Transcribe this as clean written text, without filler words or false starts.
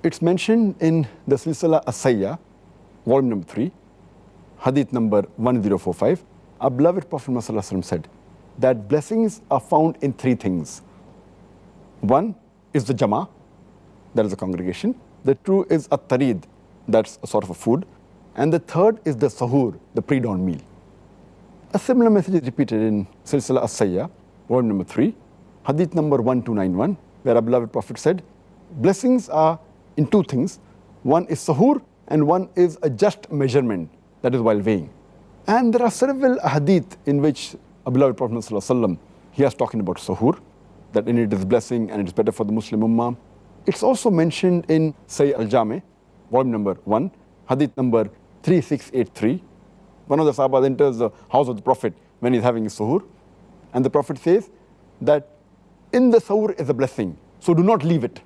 It's mentioned in the Silsila As-Sayya, volume number 3, Hadeeth number 1045. Our beloved Prophet Muhammad said that blessings are found in 3 things. One is the Jama, that is a congregation. The 2 is At-Tarid, that's a sort of a food. And the 3rd is the Sahur, the pre-dawn meal. A similar message is repeated in Silsila As-Sayya, volume number 3, Hadith number 1291, where our beloved Prophet said, blessings are in 2 things. One is Sahur and one is a just measurement, that is while weighing. And there are several hadith in which our beloved Prophet ﷺ, he has talking about Sahur, that in it is blessing and it is better for the Muslim Ummah. It's also mentioned in Sahih Al-Jami, volume number 1, Hadith number 3683. One of the Sahabas enters the house of the Prophet when he's having a Sahur, and the Prophet says that in the Sahur is a blessing, so do not leave it.